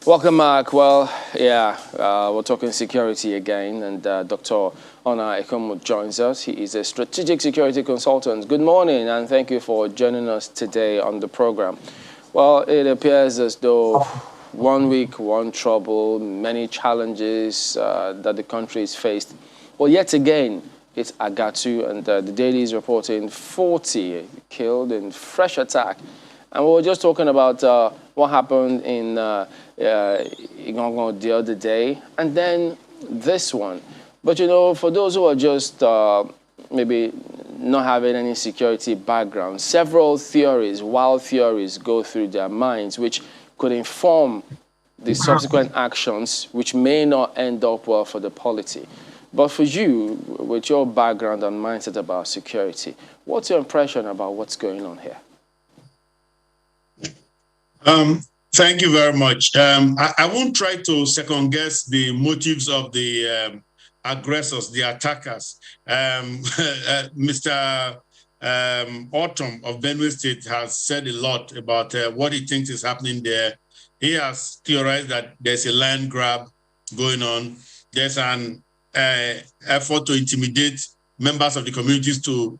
Welcome, Mark. Well, yeah, we're talking security again, and Dr. Ekhomu joins us. He is a strategic security consultant. Good morning, and thank you for joining us today on the program. Well, it appears as though 1 week, one trouble, many challenges that the country is faced. Well, yet again, it's Agatu, and the Daily is reporting 40 killed in fresh attack. And we were just talking about what happened in Ekhomu the other day, and then this one. But you know, for those who are just maybe not having any security background, several theories, wild theories, go through their minds, which could inform the subsequent actions, which may not end up well for the polity. But for you, with your background and mindset about security, what's your impression about what's going on here? Thank you very much. I won't try to second guess the motives of the aggressors, the attackers. Mr. Autumn of Benue State has said a lot about what he thinks is happening there. He has theorized that there's a land grab going on. There's an effort to intimidate members of the communities to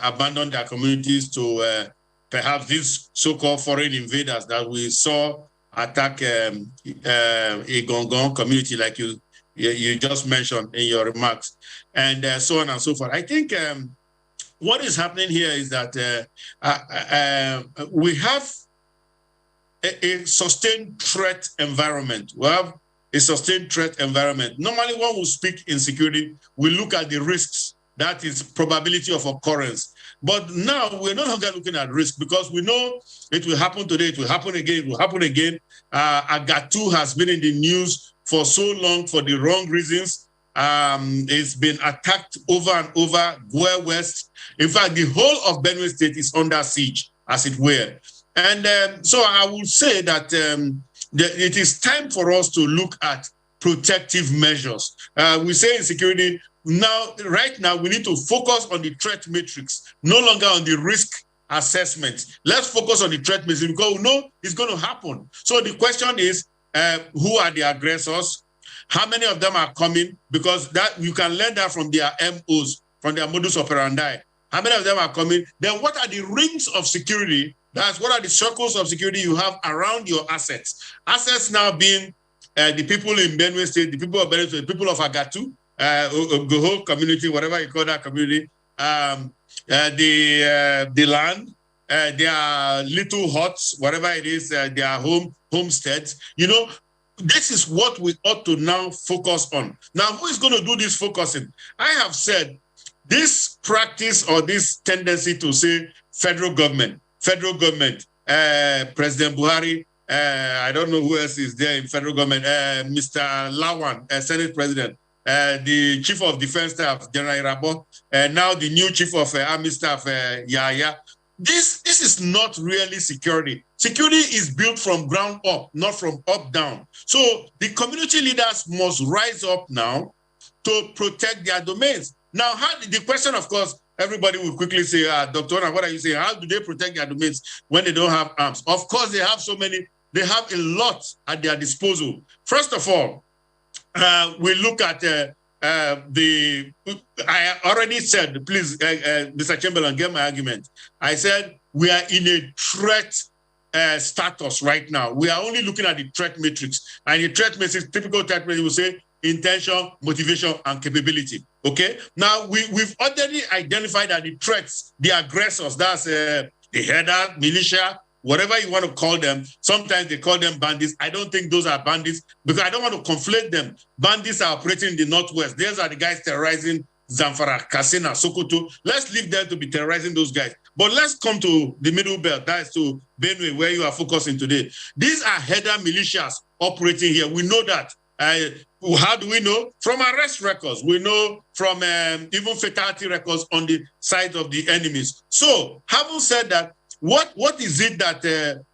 abandon their communities to perhaps these so-called foreign invaders that we saw attack a Gongon community, like you just mentioned in your remarks, and so on and so forth. I think what is happening here is that we have a sustained threat environment. We have a sustained threat environment. Normally, when we speak in security, we look at the risks, that is probability of occurrence. But now we're no longer looking at risk because we know it will happen today, it will happen again, it will happen again. Agatu has been in the news for so long for the wrong reasons. It's been attacked over and over, Gwe West. In fact, the whole of Benue State is under siege, as it were. And so I will say that it is time for us to look at protective measures. We say in security, right now, we need to focus on the threat matrix, no longer on the risk assessment. Let's focus on the threat matrix because we know it's going to happen. So the question is, who are the aggressors? How many of them are coming? Because that you can learn that from their MOs, from their modus operandi. How many of them are coming? Then what are the rings of security? That's what are the circles of security you have around your assets? Assets now being the people in Benue State, the people of Benue State, the people of Agatu, the whole community, whatever you call that community, the land, their little huts, whatever it is, their homesteads. You know, this is what we ought to now focus on. Now, who is going to do this focusing? I have said this practice or this tendency to say federal government, President Buhari, I don't know who else is there in federal government, Mr. Lawan, Senate President, the Chief of Defense Staff, General Irabo, now the new Chief of Army Staff, Yaya. This is not really security. Security is built from ground up, not from up down. So the community leaders must rise up now to protect their domains. Now, the question, of course, everybody will quickly say, Dr. Ona, what are you saying? How do they protect their domains when they don't have arms? Of course, they have so many. They have a lot at their disposal. First of all, we look at I already said, please, Mr. Chamberlain, get my argument. I said we are in a threat status right now. We are only looking at the threat matrix. And the threat matrix, typical threat matrix will say intention, motivation, and capability. Okay? Now, we've already identified that the threats, the aggressors, that's the header, militia, whatever you want to call them. Sometimes they call them bandits. I don't think those are bandits because I don't want to conflate them. Bandits are operating in the Northwest. These are the guys terrorizing Zamfara, Katsina, Sokoto. Let's leave them to be terrorizing those guys. But let's come to the middle belt, that is to Benue, where you are focusing today. These are header militias operating here. We know that. How do we know? From arrest records. We know from even fatality records on the side of the enemies. So, having said that, what is it that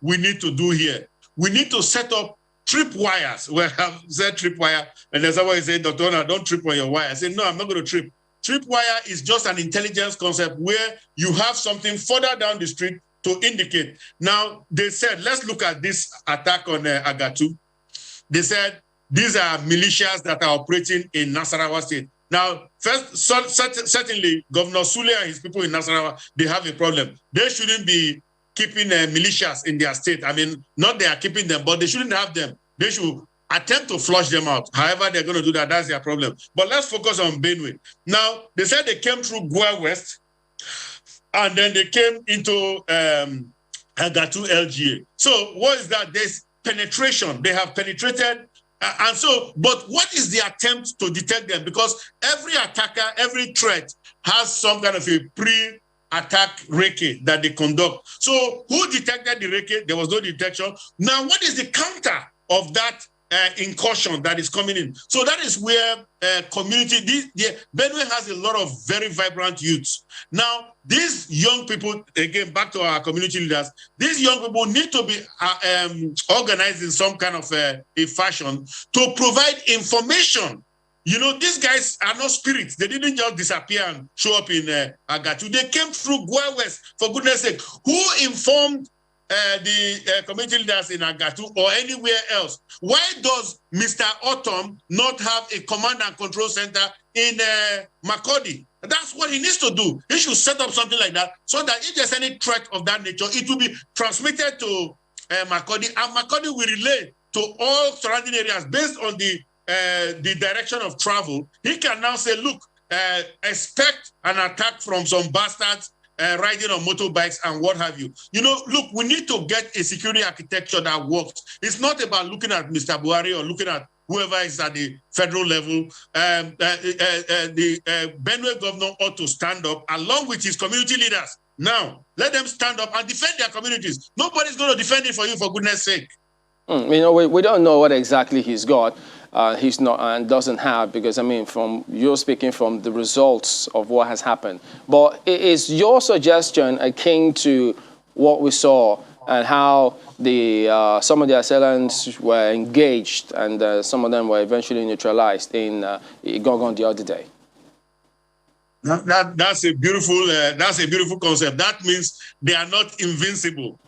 we need to do here? We need to set up tripwires. Well, I've said tripwire, and then somebody said, Dr. Ona, don't trip on your wire. I said, no, I'm not going to trip. Tripwire is just an intelligence concept where you have something further down the street to indicate. Now, they said, let's look at this attack on Agatu. they said these are militias that are operating in Nasarawa State. Now, first, certainly, Governor Sule and his people in Nasarawa, they have a problem. They shouldn't be keeping militias in their state. I mean, not they are keeping them, but they shouldn't have them. They should attempt to flush them out. However, they're going to do that. That's their problem. But let's focus on Benue. Now, they said they came through Gua West, and then they came into Agatu LGA. So what is that? There's penetration. They have penetrated. And so, but what is the attempt to detect them? Because every attacker, every threat has some kind of a pre-attack recce that they conduct. So who detected the recce? There was no detection. Now, what is the counter of that incursion that is coming in? So that is where community, Benue has a lot of very vibrant youths. Now, these young people, again, back to our community leaders, these young people need to be organized in some kind of a fashion to provide information. You know, these guys are not spirits. They didn't just disappear and show up in Agatu. They came through Gua West, for goodness sake. Who informed the community leaders in Agatu or anywhere else? Why does Mr. Autumn not have a command and control center in Makurdi? That's what he needs to do. He should set up something like that so that if there's any threat of that nature, it will be transmitted to Makurdi, and Makurdi will relay to all surrounding areas based on the direction of travel. He can now say, look, expect an attack from some bastards riding on motorbikes and what have you. You know, look, we need to get a security architecture that works. It's not about looking at Mr. Buhari or looking at whoever is at the federal level. The Benue governor ought to stand up along with his community leaders. Now, let them stand up and defend their communities. Nobody's going to defend it for you, for goodness sake. You know, we don't know what exactly he's got. He's not and doesn't have, because I mean, from you're speaking from the results of what has happened. But is your suggestion akin to what we saw and how the some of the assailants were engaged and some of them were eventually neutralized in Igangan the other day? That's a beautiful concept. That means they are not invincible.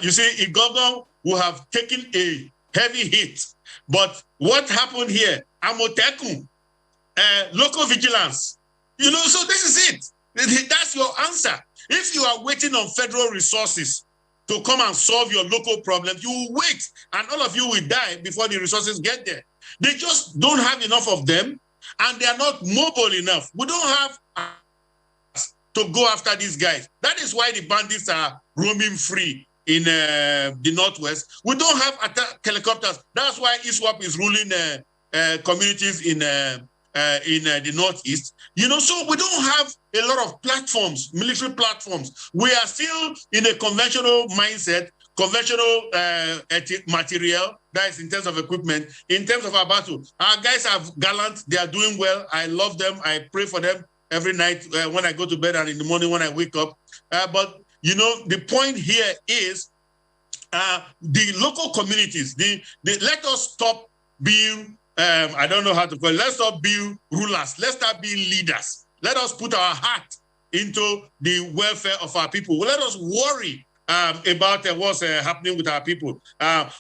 You see, Igangan will have taken a heavy hit. But what happened here? Amotekun, local vigilance. You know, so this is it. That's your answer. If you are waiting on federal resources to come and solve your local problems, you will wait, and all of you will die before the resources get there. They just don't have enough of them, and they are not mobile enough. We don't have to go after these guys. That is why the bandits are roaming free in the Northwest. We don't have helicopters. That's why ISWAP is ruling communities in the Northeast. You know, so we don't have a lot of platforms, military platforms. We are still in a conventional mindset, conventional material, that is in terms of equipment. In terms of our battle, our guys are gallant. They are doing well. I love them. I pray for them every night when I go to bed and in the morning when I wake up. But you know, the point here is the local communities, let us stop being, I don't know how to call it, let's stop being rulers, let's start being leaders. Let us put our heart into the welfare of our people. Let us worry about what's happening with our people.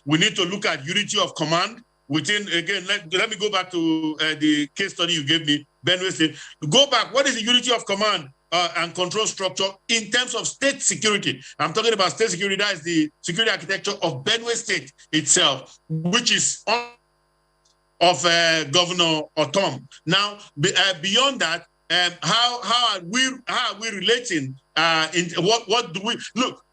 We need to look at unity of command within, again, let me go back to the case study you gave me, Benue State. Go back, what is the unity of command and control structure in terms of state security? I'm talking about state security. That is the security architecture of Benue State itself, which is of Governor Autumn. Now, beyond that, how are we relating? What do we look?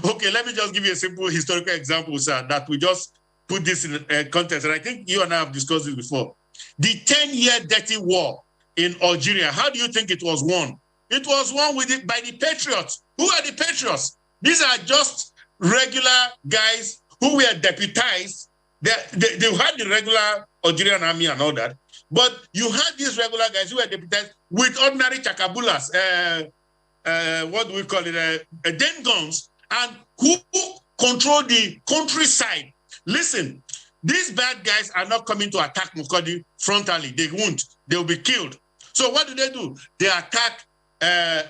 Okay, let me just give you a simple historical example, sir, that we just put this in context. And I think you and I have discussed this before. The 10-year dirty war in Algeria. How do you think it was won? It was won by the Patriots. Who are the Patriots? These are just regular guys who were deputized. They had the regular Algerian army and all that, but you had these regular guys who were deputized with ordinary chakabulas, what do we call it, den guns, and who control the countryside. Listen, these bad guys are not coming to attack Makurdi frontally. They won't. They will be killed. So what do? They attack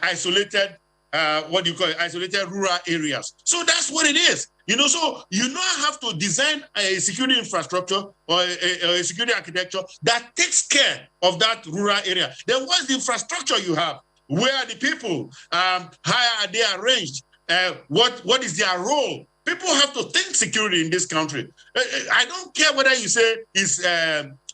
isolated, isolated rural areas. So that's what it is. You know, so you now have to design a security infrastructure or a security architecture that takes care of that rural area. Then what's the infrastructure you have? Where are the people? How are they arranged? What is their role? People have to think security in this country. I don't care whether you say it's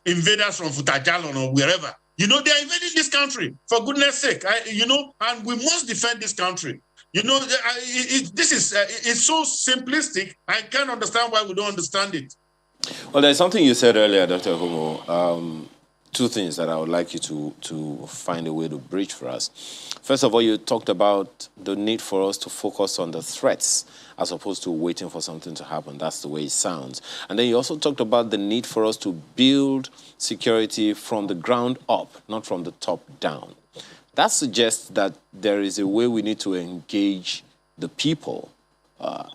invaders from Futajalon or wherever. You know, they're invading this country, for goodness sake, you know, and we must defend this country. You know, this is it's so simplistic. I can't understand why we don't understand it. Well, there's something you said earlier, Dr. Ekhomu. Two things that I would like you to find a way to bridge for us. First of all, you talked about the need for us to focus on the threats as opposed to waiting for something to happen. That's the way it sounds. And then you also talked about the need for us to build security from the ground up, not from the top down. That suggests that there is a way we need to engage the people.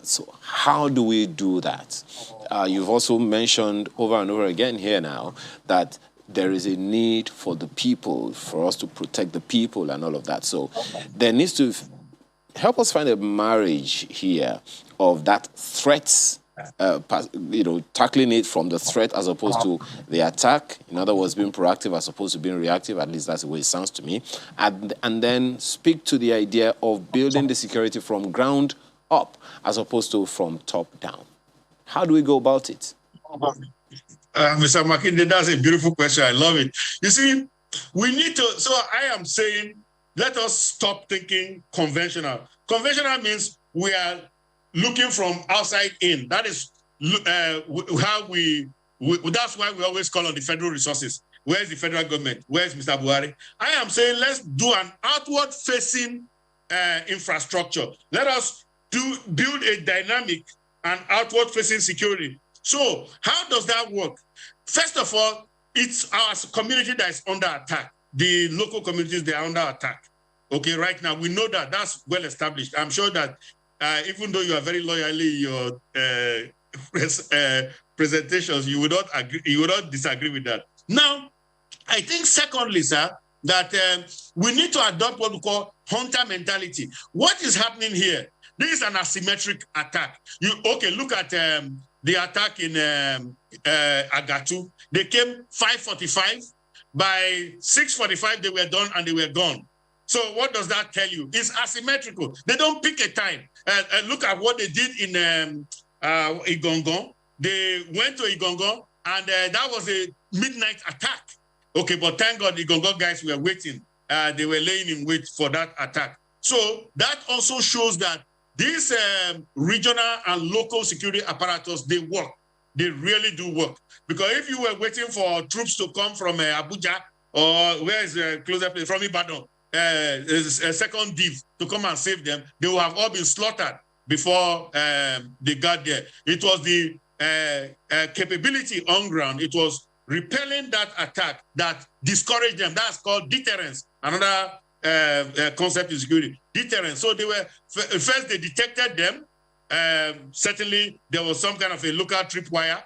So how do we do that? You've also mentioned over and over again here now that there is a need for the people, for us to protect the people and all of that. So there needs to help us find a marriage here of that threats, you know, tackling it from the threat as opposed to the attack. In other words, being proactive as opposed to being reactive. At least that's the way it sounds to me. And then speak to the idea of building the security from ground up as opposed to from top down. How do we go about it? Mr. Makinde, that's a beautiful question. I love it. You see, we need to, so I am saying, let us stop thinking conventional. Conventional means we are looking from outside in. That is how that's why we always call on the federal resources. Where's the federal government? Where's Mr. Buhari? I am saying let's do an outward-facing infrastructure. Let us build a dynamic and outward-facing security. So how does that work? First of all, it's our community that is under attack. The local communities, they are under attack. Okay, right now, we know that. That's well established. I'm sure that even though you are very loyally your presentations, you would not agree, you would not disagree with that. Now, I think secondly, sir, that we need to adopt what we call hunter mentality. What is happening here? This is an asymmetric attack. Look at the attack in Agatu. They came 5:45. By 6:45, they were done and they were gone. So what does that tell you? It's asymmetrical. They don't pick a time. Look at what they did in Igongon. They went to Igongon and that was a midnight attack. Okay, but thank God the Igongon guys were waiting. They were laying in wait for that attack. So that also shows that these regional and local security apparatus, they work. They really do work. Because if you were waiting for troops to come from Abuja, or where is the closer place, from Ibadan, a second div to come and save them, they will have all been slaughtered before they got there. It was the capability on ground. It was repelling that attack that discouraged them. That's called deterrence. Another concept in security, deterrence. So they were, first they detected them. Certainly there was some kind of a local tripwire.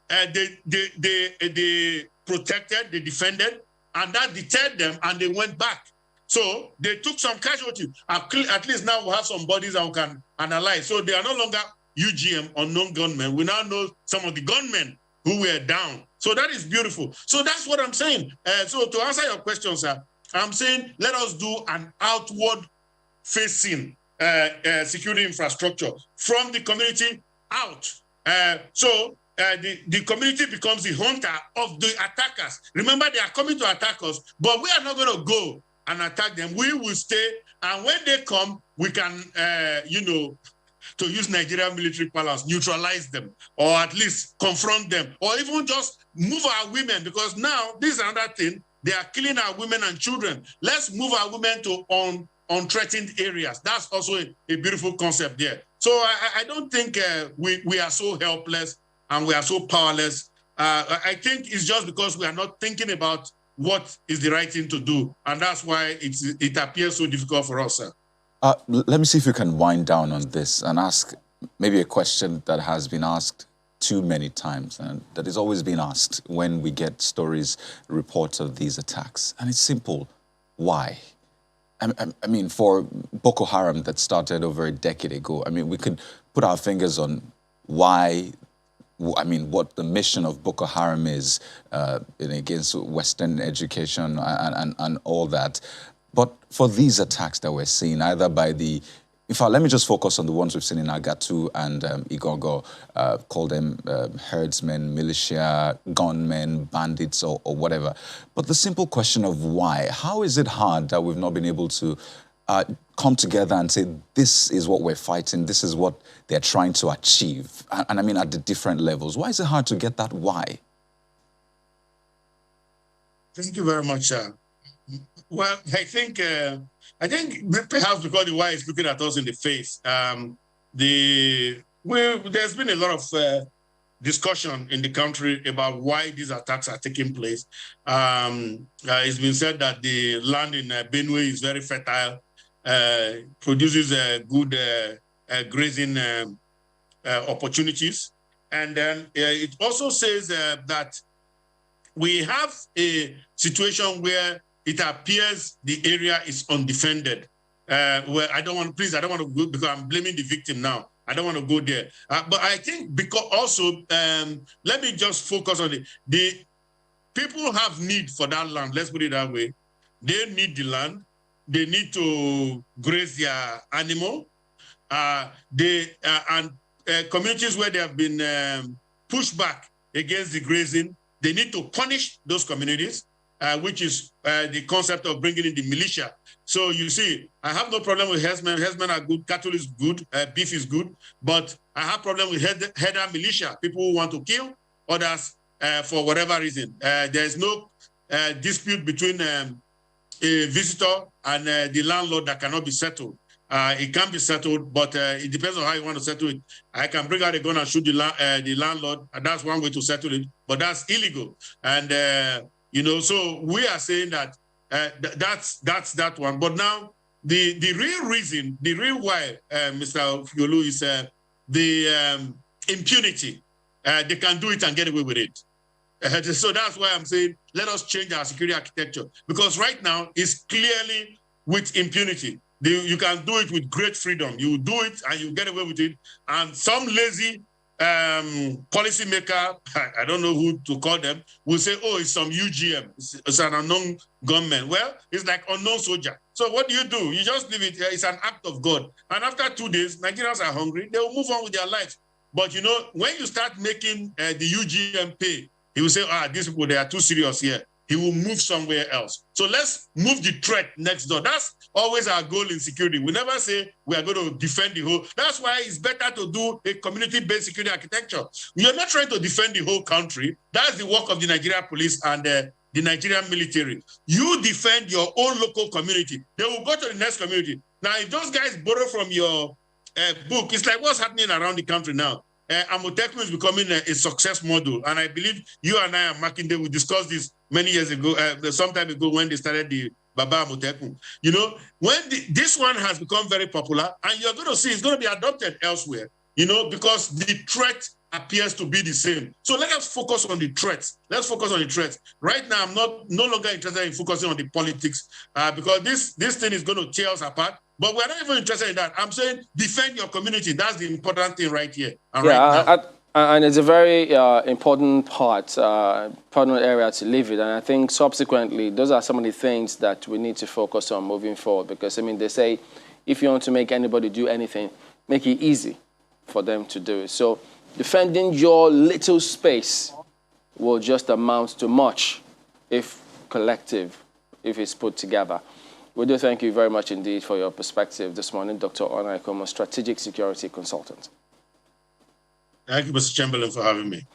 They protected, they defended, and that deterred them, and they went back. So they took some casualties. At least now we have some bodies that we can analyze. So they are no longer UGM, unknown gunmen. We now know some of the gunmen who were down. So that is beautiful. So that's what I'm saying. So to answer your question, sir, I'm saying let us do an outward-facing security infrastructure from the community out. So the community becomes the hunter of the attackers. Remember, they are coming to attack us, but we are not going to go and attack them. We will stay, and when they come, we can, to use Nigerian military parlance, neutralize them, or at least confront them, or even just move our women, because now, this is another thing, they are killing our women and children. Let's move our women to unthreatened areas. That's also a beautiful concept there. So I don't think we are so helpless and we are so powerless. I think it's just because we are not thinking about what is the right thing to do. And that's why it appears so difficult for us, sir. Let me see if you can wind down on this and ask maybe a question that has been asked too many times and that is always being asked when we get stories, reports of these attacks. And it's simple. Why? I mean, for Boko Haram that started over a decade ago, I mean, we could put our fingers on why, I mean, what the mission of Boko Haram is against Western education and all that. But for these attacks that we're seeing, either by the, in fact, let me just focus on the ones we've seen in Agatu and Igogo, call them herdsmen, militia, gunmen, bandits, or whatever. But the simple question of why, how is it hard that we've not been able to come together and say, this is what we're fighting, this is what they're trying to achieve? And I mean, at the different levels. Why is it hard to get that why? Thank you very much, sir. Well, I think perhaps because the why is looking at us in the face. There's been a lot of discussion in the country about why these attacks are taking place. It's been said that the land in Benue is very fertile, produces good grazing opportunities. And then it also says that we have a situation where it appears the area is undefended. Where I don't want to go because I'm blaming the victim now. I don't want to go there. But I think because also, let me just focus on the people have need for that land. Let's put it that way. They need the land. They need to graze their animal. Communities where they have been pushed back against the grazing, they need to punish those communities, which is the concept of bringing in the militia. So you see, I have no problem with herdsmen. Herdsmen are good. Cattle is good. Beef is good. But I have problem with header militia, people who want to kill others for whatever reason. There is no dispute between a visitor and the landlord that cannot be settled. It can be settled, but it depends on how you want to settle it. I can bring out a gun and shoot the landlord, and that's one way to settle it, but that's illegal. And so we are saying that that's that one. But now the real reason, the real why, Mr. Yolu, is the impunity. They can do it and get away with it. So that's why I'm saying let us change our security architecture, because right now it's clearly with impunity. You can do it with great freedom. You do it and you get away with it. And some lazy policymaker, I don't know who to call them, will say, oh, it's some UGM. It's an unknown gunman. Well, it's like unknown soldier. So what do? You just leave it. It's an act of God. And after 2 days, Nigerians are hungry. They will move on with their lives. But, when you start making the UGM pay, he will say, these people, they are too serious here. He will move somewhere else. So let's move the threat next door. That's always our goal in security. We never say we are going to defend the whole. That's why it's better to do a community-based security architecture. You're not trying to defend the whole country. That's the work of the Nigerian police and the Nigerian military. You defend your own local community. They will go to the next community. Now, if those guys borrow from your book, it's like what's happening around the country now. Amotekun is becoming a success model. And I believe you and I are marking them. We discussed this many years ago, some time ago when they started the Baba Amotekun. When this one has become very popular, and you're going to see it's going to be adopted elsewhere, because the threat appears to be the same. So let us focus on the threats. Let's focus on the threats. Right now, I'm no longer interested in focusing on the politics because this thing is going to tear us apart. But we're not even interested in that. I'm saying defend your community. That's the important thing right here and right now. And it's a very important area to live in. And I think subsequently, those are some of the things that we need to focus on moving forward. Because, they say, if you want to make anybody do anything, make it easy for them to do it. So defending your little space will just amount to much if it's put together. We do thank you very much indeed for your perspective this morning, Dr. Ekhomu, Strategic Security Consultant. Thank you, Mr. Chamberlain, for having me.